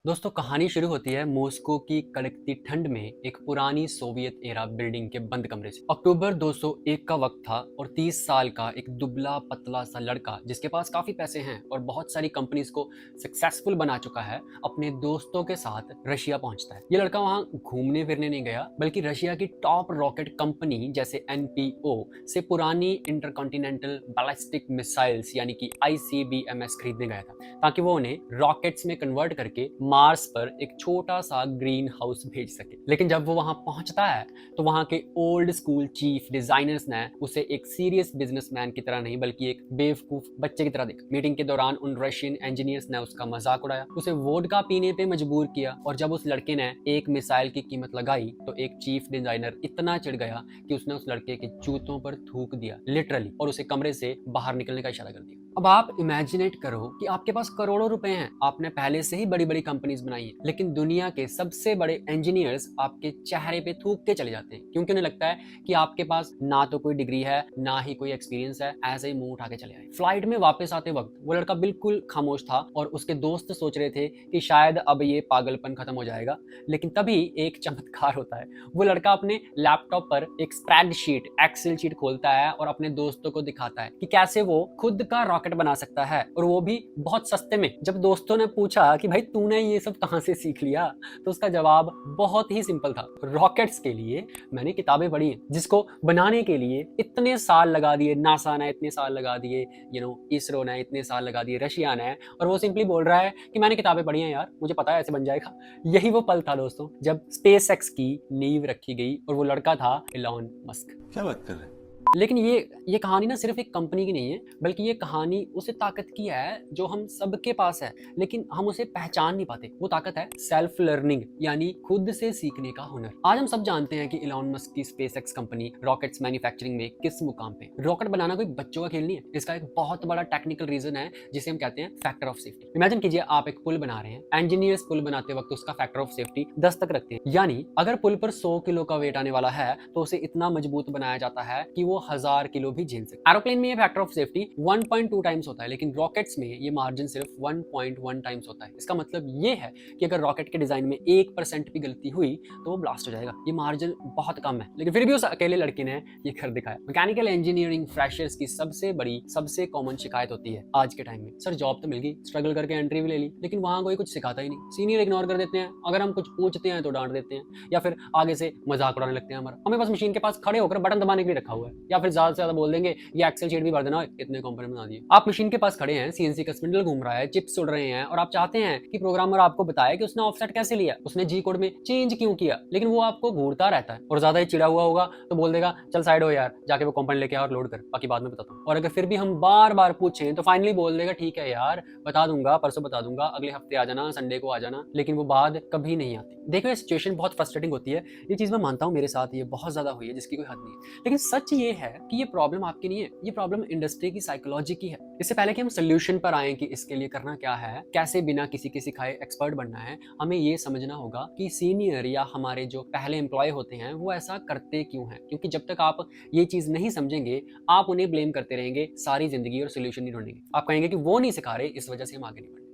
दोस्तों कहानी शुरू होती है मॉस्को की कड़कती ठंड में एक पुरानी सोवियत एरा बिल्डिंग के बंद कमरे से। अक्टूबर 201 का वक्त था और 30 साल का एक दुबला पतला सा लड़का जिसके पास काफी पैसे हैं और बहुत सारी कंपनीज को सक्सेसफुल बना चुका है, अपने दोस्तों के साथ रशिया पहुंचता है। ये लड़का वहां घूमने फिरने नहीं गया बल्कि रशिया की टॉप रॉकेट कंपनी जैसे एनपीओ से पुरानी इंटरकॉन्टिनेंटल बैलिस्टिक मिसाइल्स यानी कि आईसीबीएमएस खरीदने गया था, ताकि वो उन्हें रॉकेट्स में कन्वर्ट करके मार्स पर एक छोटा सा ग्रीन हाउस भेज सके। लेकिन जब वो वहां पहुंचता है तो वहां के ओल्ड स्कूल चीफ डिजाइनर्स ने उसे एक सीरियस बिजनेसमैन की तरह नहीं बल्कि एक बेवकूफ बच्चे की तरह देखा। मीटिंग के दौरान उन रशियन इंजीनियर्स ने उसका मजाक उड़ाया, उसे वोडका पीने पे मजबूर किया और जब उस लड़के ने एक मिसाइल की कीमत लगाई तो एक चीफ डिजाइनर इतना चिढ़ गया कि उसने उस लड़के के जूतों पर थूक दिया लिटरली, और उसे कमरे से बाहर निकलने का इशारा कर दिया। अब आप इमेजिनेट करो कि आपके पास करोड़ों रुपए हैं, आपने पहले से ही बड़ी बड़ी कंपनीज बनाई है, लेकिन दुनिया के सबसे बड़े इंजीनियर्स आपके चेहरे पे थूक के चले जाते हैं क्योंकि उन्हें लगता है कि आपके पास ना तो कोई डिग्री है ना ही कोई एक्सपीरियंस है, ऐसे ही मुंह उठा के चले आए। फ्लाइट में वापस आते वक्त वो लड़का बिल्कुल खामोश था और उसके दोस्त सोच रहे थे कि शायद अब ये पागलपन खत्म हो जाएगा, लेकिन तभी एक चमत्कार होता है। वो लड़का अपने लैपटॉप पर एक स्प्रेडशीट एक्सेल शीट खोलता है और अपने दोस्तों को दिखाता है कि कैसे वो खुद का रॉकेट बना सकता है, और वो भी बहुत सस्ते में। जब दोस्तों ने पूछा कि भाई तूने ये सब कहां से सीख लिया, तो उसका जवाब बहुत ही सिंपल था, रॉकेट्स के लिए मैंने किताबें पढ़ी हैं, जिसको बनाने के लिए इतने साल लगा दिए नासा ने, इतने साल लगा दिए इसरो ने, इतने साल लगा दिए रशिया ने, और वो सिंपली बोल रहा है कि मैंने किताबें पढ़ी हैं यार, मुझे पता है ऐसे बन जाएगा। यही वो पल था दोस्तों जब स्पेस एक्स की नींव रखी गई और वो लड़का था एलॉन मस्क। क्या बात कर रहे हैं? लेकिन ये कहानी ना सिर्फ एक कंपनी की नहीं है, बल्कि ये कहानी उसे ताकत की है जो हम सबके पास है लेकिन हम उसे पहचान नहीं पाते। वो ताकत है सेल्फ लर्निंग, यानी खुद से सीखने का हुनर। आज हम सब जानते हैं कि इलॉन मस्क की स्पेसएक्स कंपनी रॉकेट्स मैन्युफैक्चरिंग में किस मुकाम पे। रॉकेट बनाना कोई बच्चों का खेल नहीं है, इसका एक बहुत बड़ा टेक्निकल रीजन है जिसे हम कहते हैं फैक्टर ऑफ सेफ्टी। इमेजिन कीजिए आप एक पुल बना रहे हैं, इंजीनियर्स पुल बनाते वक्त उसका फैक्टर ऑफ सेफ्टी 10 तक रखते हैं, यानी अगर पुल पर 100 किलो का वेट आने वाला है तो उसे इतना मजबूत बनाया जाता है कि वो 1000 किलो भी झेल सके। एरोप्लेन में ये फैक्टर ऑफ सेफ्टी 1.2 टाइम्स होता है, लेकिन रॉकेट्स में ये मार्जिन सिर्फ 1.1 टाइम्स होता है। इसका मतलब ये है कि अगर रॉकेट के डिजाइन में 1% भी गलती हुई तो वो ब्लास्ट हो जाएगा। ये मार्जिन बहुत कम है, लेकिन फिर भी उस अकेले लड़के ने ये कर दिखाया। मैकेनिकल इंजीनियरिंग फ्रेशर्स की सबसे बड़ी सबसे कॉमन शिकायत होती है आज के टाइम में, सर जॉब तो मिल गई, स्ट्रगल करके एंट्री भी ले ली, लेकिन वहां कोई कुछ सिखाता ही नहीं। सीनियर इग्नोर कर देते हैं, अगर हम कुछ पूछते हैं तो डांट देते हैं, या फिर आगे से मजाक उड़ाने लगते हैं। हमारा हमें बस मशीन के पास खड़े होकर बटन दबाने के लिए रखा हुआ है, या फिर ज्यादा से ज्यादा बोल देंगे ये एक्सेल शीट भी भर देना, इतने कंपोनेंट बना दिए। आप मशीन के पास खड़े हैं, सीएनसी का स्पिंडल घूम रहा है, चिप्स उड़ रहे हैं, और आप चाहते हैं कि प्रोग्रामर आपको बताए कि उसने ऑफसेट कैसे लिया, उसने जी कोड में चेंज क्यों किया, लेकिन वो आपको घूरता रहता है और ज्यादा ही चिड़ा हुआ होगा तो बोल देगा चल साइड हो यार, जाके वो कंपोनेंट लेके आ और लोड कर, बाकी बाद में बताता हूँ। और अगर फिर भी हम बार बार पूछें तो फाइनली बोल देगा ठीक है यार, बता दूंगा, परसों बता दूंगा, अगले हफ्ते आ जाना, संडे को आ जाना, लेकिन वो बात कभी नहीं आती। देखो ये सिचुएशन बहुत फ्रस्ट्रेटिंग होती है, ये चीज मैं मानता हूँ, मेरे साथ ये बहुत ज्यादा हुई है जिसकी कोई हद नहीं है, लेकिन सच ये है कि ये प्रॉब्लम आपकी नहीं है, ये प्रॉब्लम इंडस्ट्री की साइकोलॉजी की है। इससे पहले कि हम सोल्यूशन पर आए कि इसके लिए करना क्या है, कैसे बिना किसी के सिखाए एक्सपर्ट बनना है, हमें ये समझना होगा कि सीनियर या हमारे जो पहले एम्प्लॉय होते हैं वो ऐसा करते क्यों हैं, क्योंकि जब तक आप ये चीज नहीं समझेंगे आप उन्हें ब्लेम करते रहेंगे सारी जिंदगी और सोल्यूशन नहीं ढूंढेंगे। आप कहेंगे कि वो नहीं सिखा रहे, इस वजह से हम आगे नहीं बढ़े।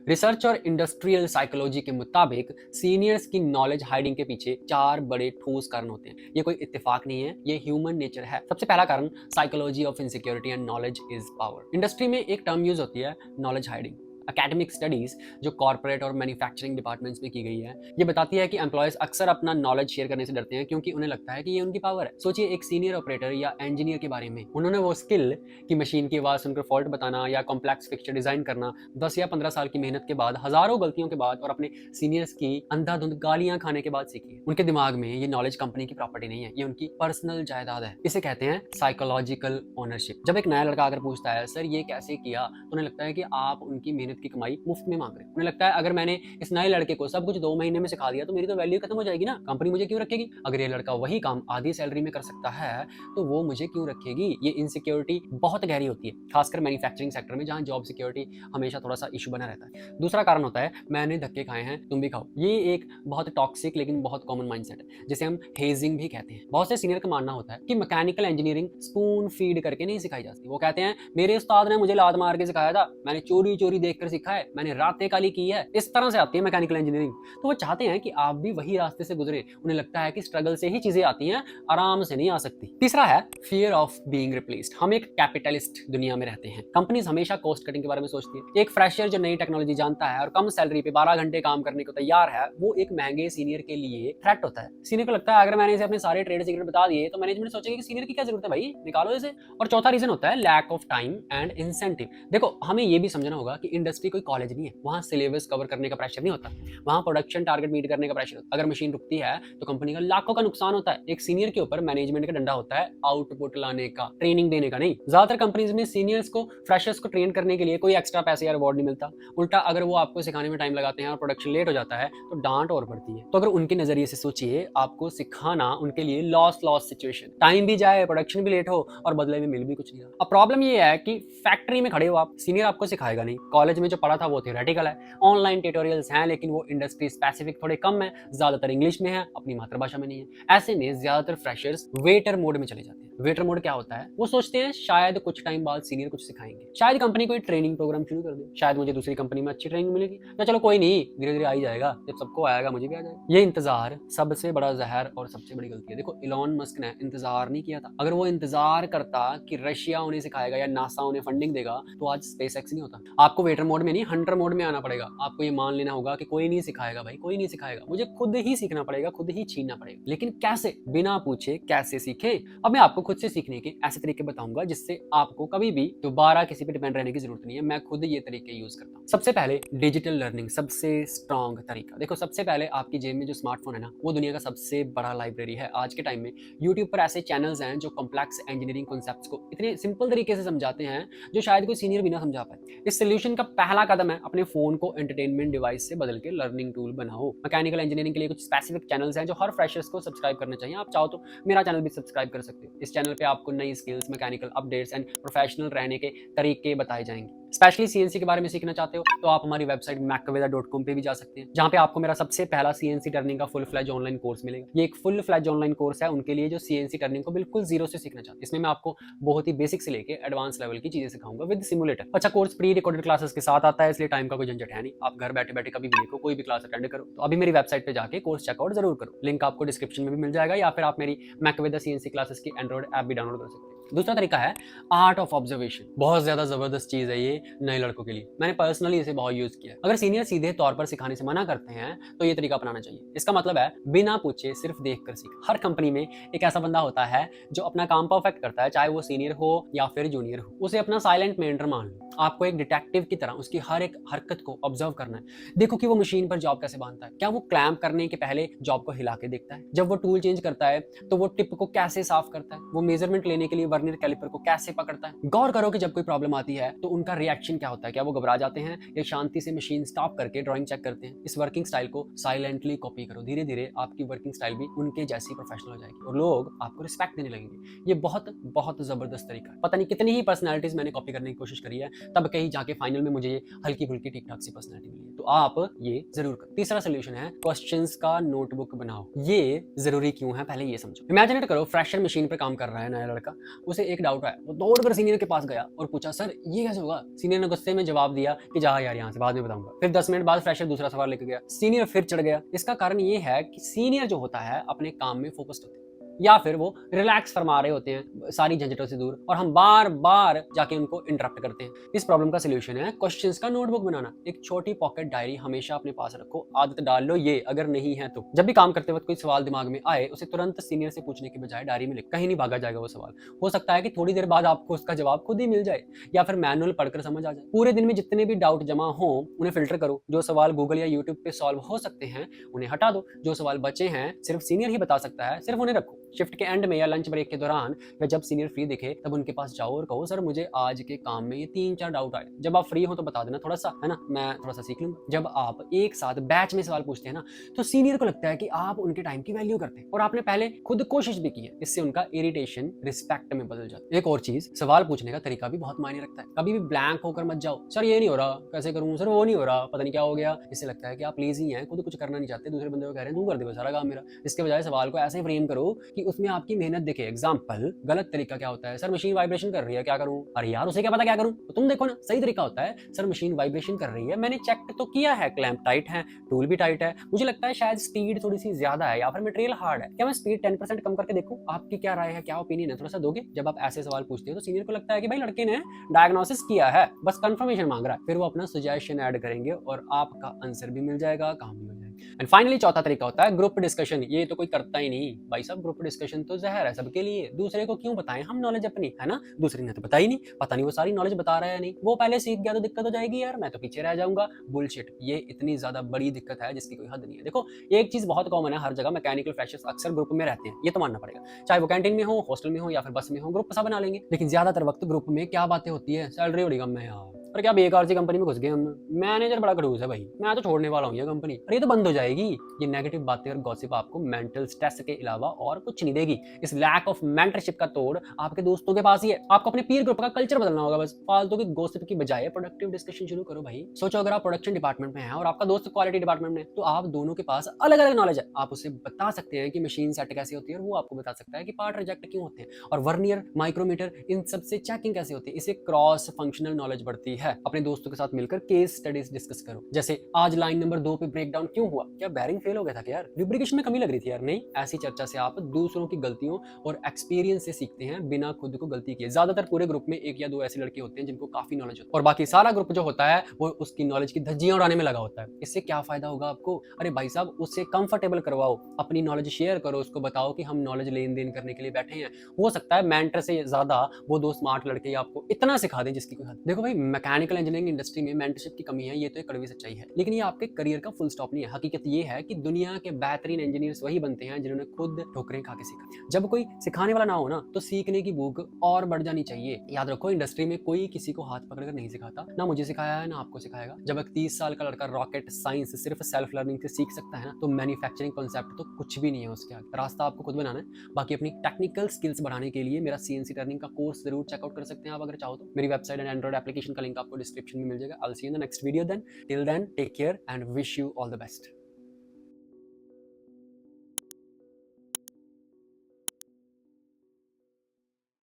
रिसर्च और इंडस्ट्रियल साइकोलॉजी के मुताबिक सीनियर्स की नॉलेज हाइडिंग के पीछे 4 बड़े ठोस कारण होते हैं। ये कोई इत्तेफाक नहीं है, ये ह्यूमन नेचर है। सबसे पहला कारण psychology of insecurity and knowledge is power. Industry में एक टर्म यूज होती है नॉलेज हाइडिंग। एकेडमिक स्टडीज जो कॉर्पोरेट और मैन्युफैक्चरिंग डिपार्टमेंट्स में की गई है, ये बताती है कि एम्प्लॉयज अक्सर अपना नॉलेज शेयर करने से डरते हैं क्योंकि उन्हें लगता है कि ये उनकी पावर है। सोचिए एक सीनियर ऑपरेटर या इंजीनियर के बारे में, उन्होंने वो स्किल कि मशीन की आवाज सुनकर फॉल्ट बताना या कॉम्प्लेक्स फिक्सचर डिजाइन करना 10 या 15 साल की मेहनत के बाद, हजारों गलतियों के बाद और अपने सीनियर्स की अंधाधुंध गालियां खाने के बाद सीखी है। उनके दिमाग में ये नॉलेज कंपनी की प्रॉपर्टी नहीं है, ये उनकी पर्सनल जायदाद है। इसे कहते हैं साइकोलॉजिकल ओनरशिप। जब एक नया लड़का आकर पूछता है सर ये कैसे किया, तो उन्हें लगता है कि आप उनकी मेहनत की कमाई मुफ्त में मांग रहे हैं। उन्हें लगता है अगर मैंने इस नए लड़के को सब कुछ 2 महीने में सिखा दिया तो मेरी तो वैल्यू खत्म हो जाएगी ना, कंपनी मुझे क्यों रखेगी। अगर ये लड़का वही काम आधी सैलरी में कर सकता है तो वो मुझे क्यों रखेगी। ये इनसिक्योरिटी बहुत गहरी होती है, खासकर मैन्युफैक्चरिंग सेक्टर में जहां जॉब सिक्योरिटी हमेशा थोड़ा सा इशू बना रहता है। दूसरा कारण होता है मैंने धक्के खाए हैं तुम भी खाओ। ये एक बहुत टॉक्सिक लेकिन बहुत कॉमन माइंडसेट है, जिसे हम हेजिंग भी कहते हैं। बहुत से सीनियर का मानना होता है कि मैकेनिकल इंजीनियरिंग स्पून फीड करके नहीं सिखाई जाती। वो कहते हैं मेरे उस्ताद ने मुझे लात मार के सिखाया था, मैंने चोरी चोरी देखकर सीखा है, मैंने रातें काली की है, इस तरह से आती है मैकेनिकल इंजीनियरिंग। तो वो चाहते हैं कि आप भी वही रास्ते से गुजरे। उन्हें लगता है कि स्ट्रगल से ही चीजें आती हैं, आराम से नहीं आ सकती। तीसरा है फियर ऑफ बीइंग रिप्लेस्ड। हम एक कैपिटलिस्ट दुनिया में रहते हैं। कंपनीज हमेशा कॉस्ट कटिंग के बारे में सोचती है। एक फ्रेशर जो नई टेक्नोलॉजी जानता है और कम सैलरी पे 12 घंटे काम करने को तैयार है, वो एक महंगे सीनियर के लिए थ्रेट होता है। सीनियर को लगता है अगर मैंने इसे अपने सारे ट्रेड सीक्रेट बता दिए तो मैनेजमेंट सोचेगी कि सीनियर की क्या जरूरत है भाई, निकालो इसे। और चौथा रीजन होता है lack of time and incentive. देखो हमें ये भी समझना होगा कि इंडस्ट्री कोई कॉलेज नहीं है, वहां सिलेबस कवर करने का प्रेशर नहीं होता, वहां प्रोडक्शन टारगेट मीट करने का प्रेशर होता है। अगर मशीन रुकती है तो कंपनी का लाखों का नुकसान होता है। एक सीनियर के ऊपर मैनेजमेंट का डंडा होता है आउटपुट लाने का, ट्रेनिंग देने का नहीं। ज्यादातर कंपनीज में सीनियर्स को फ्रेशर्स को ट्रेन करने के लिए कोई एक्स्ट्रा पैसे या रिवॉर्ड नहीं मिलता। उल्टा अगर वो आपको सिखाने में टाइम लगाते हैं और प्रोडक्शन लेट हो जाता है तो डांट और बढ़ती है। तो अगर उनके नजरिए से सोचिए, आपको सिखाना उनके लिए लॉस लॉस सिचुएशन, टाइम भी जाए, प्रोडक्शन भी लेट हो और बदले में मिल भी कुछ नहीं रहा। अब प्रॉब्लम ये है कि फैक्ट्री में खड़े हो आप, सीनियर आपको सिखाएगा नहीं। कॉलेज में जो पढ़ा था वो थियोरेटिकल है, ऑनलाइन ट्यूटोरियल्स हैं, लेकिन वो इंडस्ट्री स्पेसिफिक थोड़े कम है, ज्यादातर इंग्लिश में है, अपनी मातृभाषा में नहीं है। ऐसे में ज्यादातर फ्रेशर्स वेटर मोड में चले जाते हैं। वेटर मोड क्या होता है? वो सोचते हैं शायद कुछ टाइम बाद सीनियर कुछ सिखाएंगे, शायद कंपनी कोई ट्रेनिंग प्रोग्राम शुरू कर दे, शायद मुझे दूसरी कंपनी में अच्छी ट्रेनिंग मिलेगी, या चलो कोई नहीं धीरे धीरे आ ही जाएगा, जब सबको आएगा मुझे भी आ जाएगा। ये इंतजार सबसे बड़ा जहर और सबसे बड़ी गलती है। देखो इलॉन मस्क ने इंतजार नहीं किया था। अगर वो इंतजार करता कि रशिया उन्हें सिखाएगा या नासा उन्हें फंडिंग देगा तो आज स्पेसएक्स नहीं होता। आपको वेटर मोड में नहीं, हंटर मोड में आना पड़ेगा। आपको ये मान लेना होगा कि कोई नहीं सिखाएगा भाई, कोई नहीं सिखाएगा, मुझे खुद ही सीखना पड़ेगा, खुद ही छीनना पड़ेगा। लेकिन कैसे? बिना पूछे कैसे सीखे? अब मैं आपको खुद से सीखने के ऐसे तरीके बताऊंगा जिससे आपको कभी भी दोबारा किसी पे डिपेंड रहने की जरूरत नहीं है। मैं खुद ये तरीके यूज करता हूँ। सबसे पहले डिजिटल लर्निंग, सबसे स्ट्रॉन्ग तरीका। देखो सबसे पहले आपकी जेब में जो स्मार्टफोन है ना, वो दुनिया का सबसे बड़ा लाइब्रेरी है। आज के टाइम में यूट्यूब पर ऐसे चैनल्स हैं जो कॉम्प्लेक्स इंजीनियरिंग कॉन्सेप्ट्स को इतने सिंपल तरीके से समझाते हैं जो शायद कोई सीनियर भी ना समझा पाए। इस सोल्यूशन का पहला कदम है अपने फोन को एंटरटेनमेंट डिवाइस से बदल के लर्निंग टूल बनाओ। मैकेनिकल इंजीनियरिंग के लिए कुछ स्पेसिफिक चैनल्स हैं जो हर फ्रेशर्स को सब्सक्राइब करना चाहिए। आप चाहो तो मेरा चैनल भी सब्सक्राइब कर सकते हो। इस चैनल पे आपको नई skills, mechanical updates and professional रहने के तरीके बताए जाएंगे। स्पेशली सीएनसी के बारे में सीखना चाहते हो तो आप हमारी वेबसाइट macaveda.com पे भी जा सकते हैं, जहां पे आपको मेरा सबसे पहला सीएनसी टर्निंग का फुल फ्लैज ऑनलाइन कोर्स मिलेगा। ये एक फुल फ्लैज ऑनलाइन कोर्स है उनके लिए जो सीएनसी टर्निंग को बिल्कुल जीरो से सीखना चाहते हैं। इसमें मैं आपको बहुत ही बेसिक से लेके एडवांस लेवल की चीजें सिखाऊंगा विद सिमुलेटर। अच्छा, कोर्स प्री रिकॉर्डेड क्लासेस के साथ आता है, इसलिए टाइम का कोई झंझट है नहीं। आप घर बैठे बैठे कभी भी देखो, कोई भी क्लास अटेंड करो। तो अभी मेरी वेबसाइट पे जाके कोर्स चेकआउट जरूर करो, लिंक आपको डिस्क्रिप्शन में भी मिल जाएगा, या फिर आप मेरी मैकवेदा सीएनसी क्लासेस की एंड्रॉइड ऐप भी डाउनलोड कर सकते हैं। दूसरा तरीका है आर्ट ऑफ ऑब्जर्वेशन। बहुत ज्यादा जबरदस्त चीज है ये नए लड़कों के लिए। मैंने पर्सनली इसे बहुत यूज किया है। अगर सीनियर सीधे तौर पर सिखाने से मना करते हैं तो ये तरीका अपनाना चाहिए। इसका मतलब है बिना पूछे सिर्फ देख कर सीख। हर कंपनी में एक ऐसा बंदा होता है जो अपना काम परफेक्ट करता है, चाहे वो सीनियर हो या फिर जूनियर हो। उसे अपना साइलेंट मेंटर मान लो। आपको एक डिटेक्टिव की तरह उसकी हर एक हरकत को ऑब्जर्व करना है। देखो कि वो मशीन पर जॉब कैसे बांधता है, क्या वो क्लैंप करने के पहले जॉब को हिला के देखता है, जब वो टूल चेंज करता है तो वो टिप को कैसे साफ करता है, वो मेजरमेंट लेने के लिए वर्नियर कैलिपर को कैसे पकड़ता है। गौर करो कि जब कोई प्रॉब्लम आती है तो उनका रिएक्शन क्या होता है, क्या वो घबरा जाते हैं या शांति से मशीन स्टॉप करके ड्राइंग चेक करते हैं। इस वर्किंग स्टाइल को साइलेंटली कॉपी करो। धीरे धीरे आपकी वर्किंग स्टाइल भी उनके जैसी प्रोफेशनल हो जाएगी और लोग आपको रिस्पेक्ट देने लगेंगे। ये बहुत बहुत जबरदस्त तरीका है। पता नहीं कितनी ही पर्सनैलिटीज मैंने कॉपी करने की कोशिश करी है, तब कहीं जाके फाइनल में मुझे ये हल्की फुल्की ठीक ठाक सी पर्सनैलिटी मिली है। तो आप ये जरूर करो। तीसरा सोल्यूशन है क्वेश्चंस का नोटबुक बनाओ। ये जरूरी क्यों है पहले ये समझो। इमेजिनेट करो फ्रेशर मशीन पर काम कर रहा है नया लड़का, उसे एक डाउट आया, वो दौड़कर सीनियर के पास गया और पूछा सर ये कैसे होगा। सीनियर ने गुस्से में जवाब दिया कि जा यार यहाँ से, बाद में बताऊंगा। फिर 10 मिनट बाद फ्रेशर दूसरा सवाल लेकर गया, सीनियर फिर चढ़ गया। इसका कारण ये है कि सीनियर जो होता है अपने काम में फोकस्ड होता है, या फिर वो रिलैक्स फरमा रहे होते हैं सारी झंझटों से दूर, और हम बार बार जाके उनको इंटरप्ट करते हैं। इस प्रॉब्लम का सलूशन है क्वेश्चंस का नोटबुक बनाना। एक छोटी पॉकेट डायरी हमेशा अपने पास रखो। आदत डाल लो ये, अगर नहीं है तो जब भी काम करते वक्त कोई सवाल दिमाग में आए उसे तुरंत सीनियर से पूछने के बजाय डायरी में लिख। कहीं नहीं भागा जाएगा वो सवाल। हो सकता है कि थोड़ी देर बाद आपको उसका जवाब खुद ही मिल जाए या फिर मैनुअल पढ़कर समझ आ जाए। पूरे दिन में जितने भी डाउट जमा हो उन्हें फिल्टर करो। जो सवाल गूगल या यूट्यूब पे सॉल्व हो सकते हैं उन्हें हटा दो। जो सवाल बचे हैं सिर्फ सीनियर ही बता सकता है, सिर्फ उन्हें रखो। शिफ्ट के एंड में या लंच ब्रेक के दौरान या जब सीनियर फ्री दिखे तब उनके पास जाओ और कहो सर मुझे आज के काम में ये 3-4 डाउट आए। जब आप फ्री हो तो बता देना थोड़ा सा, है ना, मैं थोड़ा सा सीख लूंगा। जब आप एक साथ बैच में सवाल पूछते हैं ना तो सीनियर को लगता है कि आप उनके टाइम की वैल्यू करते हैं और आपने पहले खुद कोशिश भी की है। इससे उनका इरिटेशन रिस्पेक्ट में बदल जाता है। एक और चीज, सवाल पूछने का तरीका भी बहुत मायने रखता है। कभी भी ब्लैंक होकर मत जाओ, सर ये नहीं हो रहा कैसे करूं, सर वो नहीं हो रहा पता नहीं क्या हो गया। इससे लगता है कि आप लेजी हैं, खुद कुछ करना नहीं चाहते, दूसरे बंदे को कह रहे हैं तू कर दे सारा काम मेरा। इसके बजाय सवाल को ऐसे फ्रेम करो कि कि उसमें आपकी मेहनत दिखे। एग्जाम्पल, गलत तरीका क्या होता है, सर मशीन वाइब्रेशन कर रही है, क्या करूं? अरे यार उसे क्या पता क्या करूं? तो तुम देखो ना, सही तरीका होता है, सर मशीन वाइब्रेशन कर रही है, मैंने चेक तो किया है, क्लैंप टाइट है, टूल भी टाइट है, मुझे लगता है शायद स्पीड थोड़ी सी ज्यादा है या फिर मटेरियल हार्ड है, क्या मैं स्पीड 10% कम करके देखूं? आपकी क्या राय है, क्या ओपिनियन है, थोड़ा सा दोगे? जब आप ऐसे सवाल पूछते हो तो सीनियर को लगता है कि भाई लड़के ने डायग्नोसिस किया है, बस कंफर्मेशन मांग रहा है, फिर वो अपना सजेशन ऐड करेंगे और आपका आंसर भी मिल जाएगा, काम भी हो जाएगा। एंड फाइनली चौथा तरीका होता है ग्रुप डिस्कशन। ये तो कोई करता ही नहीं भाई साहब, ग्रुप डिस्कशन तो जहर है सबके लिए, दूसरे को क्यों बताएं हम नॉलेज अपनी, है ना? दूसरे ने तो बताई नहीं, पता नहीं वो सारी नॉलेज बता रहा है नहीं, वो पहले सीख गया तो दिक्कत हो जाएगी यार, मैं तो पीछे रह जाऊंगा। बुलशिट, ये इतनी ज्यादा बड़ी दिक्कत है जिसकी कोई हद नहीं है। देखो एक चीज बहुत कॉमन है हर जगह, मैकेनिकल फ्रेशर्स अक्सर ग्रुप में रहते हैं, ये तो मानना पड़ेगा, चाहे वो कैंटीन में हो, हॉस्टल में हो या फिर बस में हो, ग्रुप सा बना लेंगे। लेकिन ज्यादातर वक्त ग्रुप में क्या बातें होती है, सैलरी बड़ी कम है यार, और क्या बेकार सी कंपनी में घुस गए हम, मैनेजर बड़ा खड़ूस है भाई, मैं तो छोड़ने वाला हूँ ये कंपनी, अरे ये तो बंद हो जाएगी। ये नेगेटिव बातें और गॉसिप आपको मेंटल स्ट्रेस के अलावा और कुछ नहीं देगी। इस लैक ऑफ मेंटरशिप का तोड़ आपके दोस्तों के पास ही है। आपको अपने पीर ग्रुप का कल्चर बदलना होगा बस, फालतू की गॉसिप की बजाय प्रोडक्टिव डिस्कशन शुरू करो भाई। सोचो अगर आप प्रोडक्शन डिपार्टमेंट में हैं और आपका दोस्त क्वालिटी डिपार्टमेंट में, तो आप दोनों के पास अलग अलग नॉलेज है, आप उसे बता सकते हैं कि मशीन सेट कैसे होती है और वो आपको बता सकता है कि पार्ट रिजेक्ट क्यों होते हैं, और वर्नियर, माइक्रोमीटर, इन सब से चेकिंग कैसे होती है। इससे क्रॉस फंक्शनल नॉलेज बढ़ती है। अपने दोस्तों के साथ मिलकर केस स्टडीज डिस्कस करो, जैसे आज लाइन नंबर 2 पे ब्रेकडाउन क्यों हुआ, क्या बैरिंग फेल हो गया था क्या यार, लुब्रिकेशन में कमी लग रही थी यार, नहीं। ऐसी चर्चा से आप दूसरों की गलतियों और एक्सपीरियंस से सीखते हैं बिना खुद को गलती किए। ज्यादातर पूरे ग्रुप में एक या दो ऐसे लड़के होते हैं जिनको काफी नॉलेज होता है और बाकी सारा ग्रुप जो होता है वो उसकी नॉलेज की धज्जियां उड़ाने में लगा होता है। इससे क्या फायदा होगा आपको? अरे भाई साहब उससे कंफर्टेबल करवाओ, अपनी नॉलेज शेयर करो, उसको बताओ कि हम नॉलेज लेन देन करने के लिए बैठे हैं। हो सकता है मेंटर से ज्यादा वो दो स्मार्ट लड़के आपको इतना सिखा दें जिसकी कोई हद। देखो भाई मैकेनिकल इंजीनियरिंग इंडस्ट्री में मेंटरशिप की कमी है, ये तो एक कड़वी सच्चाई है, लेकिन ये आपके करियर का फुल स्टॉप नहीं है। हकीकत ये है कि दुनिया के बेहतरीन इंजीनियर्स वही बनते हैं जिन्होंने खुद ठोकरें खा के सीखा। जब कोई सिखाने वाला ना हो ना, तो सीखने की भूख और बढ़ जानी चाहिए। याद रखो इंडस्ट्री में कोई किसी को हाथ पकड़कर नहीं सिखाता, ना मुझे सिखाया है ना आपको सिखाएगा। जब एक 30 साल का लड़का रॉकेट साइंस सिर्फ सेल्फ लर्निंग से सीख सकता है ना, तो मैन्युफैक्चरिंग कॉन्सेप्ट तो कुछ भी नहीं है उसके आगे। रास्ता आपको खुद बनाना है। बाकी अपनी टेक्निकल स्किल्स बढ़ाने के लिए मेरा सीएनसी टर्निंग का कोर्स जरूर चेकआउट कर सकते हैं आप अगर चाहो तो। मेरी वेबसाइट एंड एंड्रॉइड एप्लीकेशन का लिंक आपको डिस्क्रिप्शन में मिल जाएगा। I will see you in the next video then. Till then take care and wish you all the best.